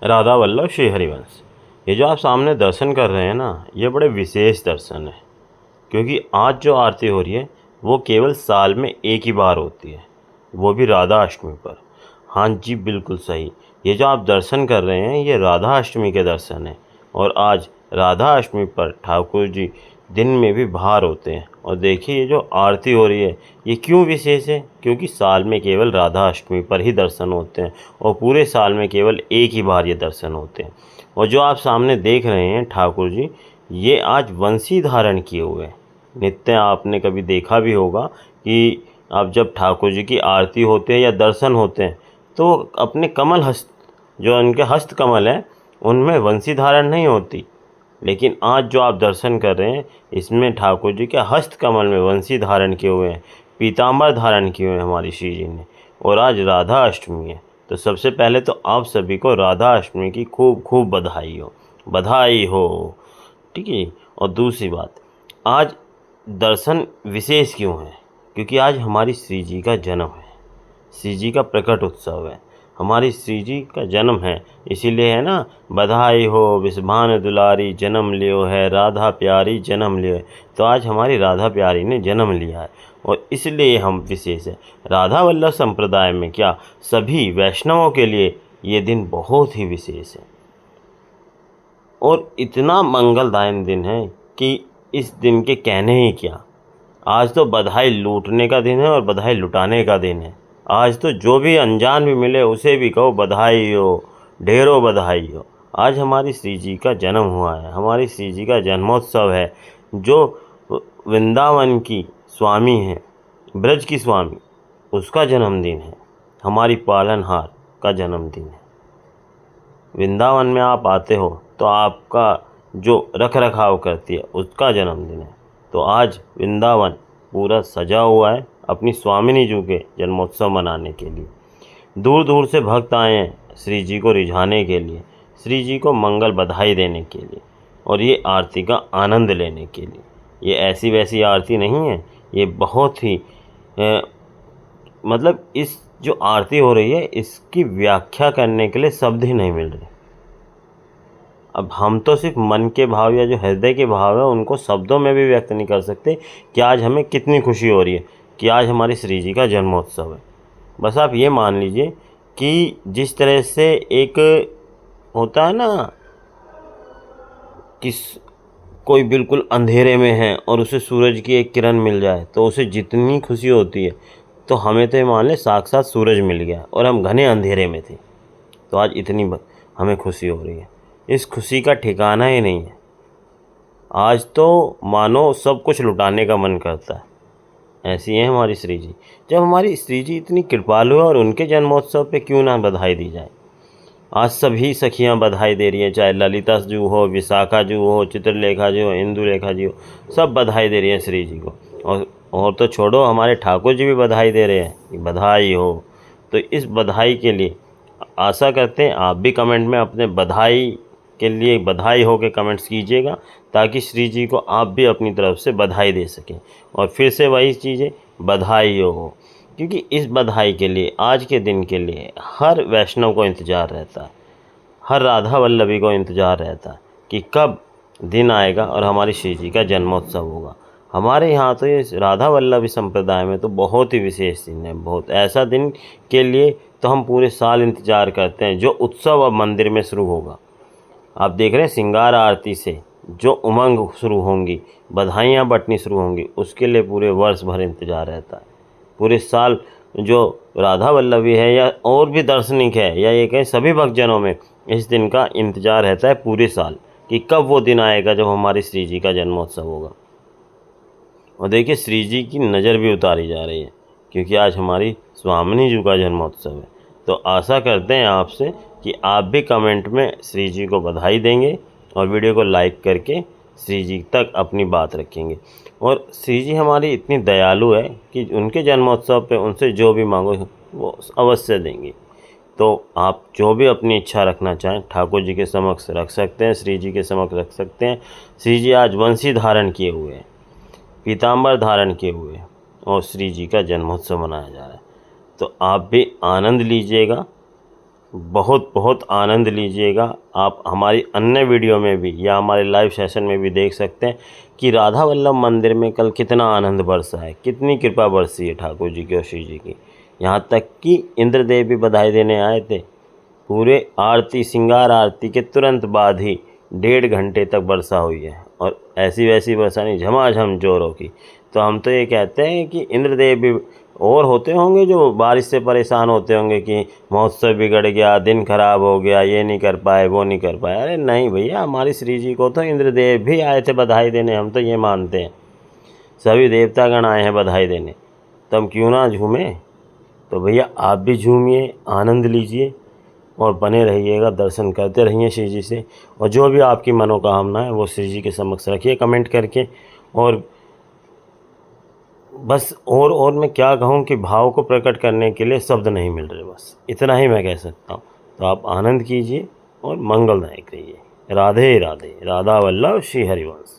राधा वल्लभ श्री हरिवंश। ये जो आप सामने दर्शन कर रहे हैं ना, ये बड़े विशेष दर्शन है, क्योंकि आज जो आरती हो रही है वो केवल साल में एक ही बार होती है, वो भी राधा अष्टमी पर। हाँ जी, बिल्कुल सही। ये जो आप दर्शन कर रहे हैं ये राधा अष्टमी के दर्शन हैं, और आज राधा अष्टमी पर ठाकुर जी दिन में भी बाहर होते हैं। और देखिए, ये जो आरती हो रही है ये क्यों विशेष है, क्योंकि साल में केवल राधा अष्टमी पर ही दर्शन होते हैं, और पूरे साल में केवल एक ही बार ये दर्शन होते हैं। और जो आप सामने देख रहे हैं ठाकुर जी, ये आज वंशी धारण किए हुए हैं। नित्य आपने कभी देखा भी होगा कि अब जब ठाकुर जी की आरती होते हैं या दर्शन होते हैं तो अपने कमल हस्त, जो उनके हस्त कमल है, उनमें वंशी धारण नहीं होती। लेकिन आज जो आप दर्शन कर रहे हैं इसमें ठाकुर जी के हस्त कमल में वंशी धारण किए हुए हैं, पीताम्बर धारण किए हुए हैं हमारी श्री जी ने। और आज राधा अष्टमी है, तो सबसे पहले तो आप सभी को राधा अष्टमी की खूब खूब बधाई हो, बधाई हो। ठीक है। और दूसरी बात, आज दर्शन विशेष क्यों है, क्योंकि आज हमारी श्री जी का जन्म है, श्री जी का प्रकट उत्सव है, हमारी श्री जी का जन्म है। इसीलिए है ना, बधाई हो विषभान दुलारी, जन्म लियो है राधा प्यारी, जन्म लियो है। तो आज हमारी राधा प्यारी ने जन्म लिया है, और इसलिए हम विशेष है। राधा वल्लभ संप्रदाय में क्या, सभी वैष्णवों के लिए ये दिन बहुत ही विशेष है, और इतना मंगलदायक दिन है कि इस दिन के कहने ही क्या। आज तो बधाई लूटने का दिन है और बधाई लुटाने का दिन है। आज तो जो भी अनजान भी मिले उसे भी कहो बधाई हो, ढेरों बधाई हो। आज हमारी श्री जी का जन्म हुआ है, हमारी श्री जी का जन्मोत्सव है। जो वृंदावन की स्वामी हैं, ब्रज की स्वामी, उसका जन्मदिन है, हमारी पालनहार का जन्मदिन है। वृंदावन में आप आते हो तो आपका जो रख रखाव करती है उसका जन्मदिन है। तो आज वृंदावन पूरा सजा हुआ है अपनी स्वामिनी जी के जन्मोत्सव मनाने के लिए। दूर दूर से भक्त आए हैं श्री जी को रिझाने के लिए, श्री जी को मंगल बधाई देने के लिए, और ये आरती का आनंद लेने के लिए। ये ऐसी वैसी आरती नहीं है, ये बहुत ही मतलब इस जो आरती हो रही है इसकी व्याख्या करने के लिए शब्द ही नहीं मिल रहे। अब हम तो सिर्फ मन के भाव या जो हृदय के भाव है उनको शब्दों में भी व्यक्त नहीं कर सकते कि आज हमें कितनी खुशी हो रही है कि आज हमारी श्री जी का जन्मोत्सव है। बस आप ये मान लीजिए कि जिस तरह से एक होता है ना कि कोई बिल्कुल अंधेरे में है और उसे सूरज की एक किरण मिल जाए तो उसे जितनी खुशी होती है, तो हमें तो ये मान लें साक्षात सूरज मिल गया और हम घने अंधेरे में थे, तो आज इतनी हमें खुशी हो रही है। इस खुशी का ठिकाना ही नहीं है। आज तो मानो सब कुछ लुटाने का मन करता है। ऐसी है हमारी श्री जी। जब हमारी श्री जी इतनी कृपालु है और उनके जन्मोत्सव पे क्यों ना बधाई दी जाए। आज सभी सखियां बधाई दे रही हैं, चाहे ललिता जी हो, विशाखा जी हो, चित्रलेखा जी हो, इंदुलेखा जी हो, सब बधाई दे रही हैं श्री जी को। और तो छोड़ो, हमारे ठाकुर जी भी बधाई दे रहे हैं कि बधाई हो। तो इस बधाई के लिए आशा करते हैं आप भी कमेंट में अपने बधाई के लिए बधाई हो के कमेंट्स कीजिएगा, ताकि श्री जी को आप भी अपनी तरफ से बधाई दे सकें। और फिर से वही चीज़ें, बधाई हो, क्योंकि इस बधाई के लिए, आज के दिन के लिए हर वैष्णव को इंतज़ार रहता है, हर राधा वल्लभी को इंतज़ार रहता है कि कब दिन आएगा और हमारी श्री जी का जन्मोत्सव होगा। हमारे यहाँ तो ये राधा वल्लभी संप्रदाय में तो बहुत ही विशेष दिन है, बहुत ऐसा दिन के लिए तो हम पूरे साल इंतज़ार करते हैं। जो उत्सव अब मंदिर में शुरू होगा, आप देख रहे हैं श्रृंगार आरती से जो उमंग शुरू होंगी, बधाइयाँ बंटनी शुरू होंगी, उसके लिए पूरे वर्ष भर इंतज़ार रहता है। पूरे साल जो राधा वल्लभी है या और भी दार्शनिक है या ये कहें सभी भक्तजनों में इस दिन का इंतज़ार रहता है पूरे साल कि कब वो दिन आएगा जब हमारी श्री जी का जन्मोत्सव होगा। और देखिए, श्री जी की नज़र भी उतारी जा रही है क्योंकि आज हमारी स्वामिनी जी का जन्मोत्सव है। तो आशा करते हैं आपसे कि आप भी कमेंट में श्री जी को बधाई देंगे और वीडियो को लाइक करके श्री जी तक अपनी बात रखेंगे। और श्री जी हमारी इतनी दयालु है कि उनके जन्मोत्सव पे उनसे जो भी मांगो वो अवश्य देंगी। तो आप जो भी अपनी इच्छा रखना चाहें ठाकुर जी के समक्ष रख सकते हैं, श्री जी के समक्ष रख सकते हैं। श्री जी आज वंशी धारण किए हुए हैं, पीताम्बर धारण किए हुए हैं, और श्री जी का जन्मोत्सव मनाया जा रहा है। तो आप भी आनंद लीजिएगा बहुत बहुत आनंद लीजिएगा। आप हमारी अन्य वीडियो में भी या हमारे लाइव सेशन में भी देख सकते हैं कि राधा वल्लभ मंदिर में कल कितना आनंद बरसा है, कितनी कृपा बरसी है ठाकुर जी की और श्री जी की। यहाँ तक कि इंद्रदेव भी बधाई देने आए थे। पूरे आरती, श्रृंगार आरती के तुरंत बाद ही 1.5 घंटे तक वर्षा हुई है, और ऐसी वैसी वर्षा नहीं, झमाझम जोरों की। तो हम तो ये कहते हैं कि इंद्रदेव भी और होते होंगे जो बारिश से परेशान होते होंगे कि महोत्सव बिगड़ गया, दिन खराब हो गया, ये नहीं कर पाए, वो नहीं कर पाए। अरे नहीं भैया, हमारी श्री जी को तो इंद्रदेव भी आए थे बधाई देने, हम तो ये मानते हैं। सभी देवतागण आए हैं बधाई देने, तो हम क्यों ना झूमें। तो भैया आप भी झूमिए, आनंद लीजिए और बने रहिएगा, दर्शन करते रहिए श्री जी से। और जो भी आपकी मनोकामना है वो श्री जी के समक्ष रखिए कमेंट करके। और बस और मैं क्या कहूँ कि भाव को प्रकट करने के लिए शब्द नहीं मिल रहे, बस इतना ही मैं कह सकता हूँ। तो आप आनंद कीजिए और मंगलदायक रहिए। राधे राधे। राधा वल्लभ श्री हरिवंश।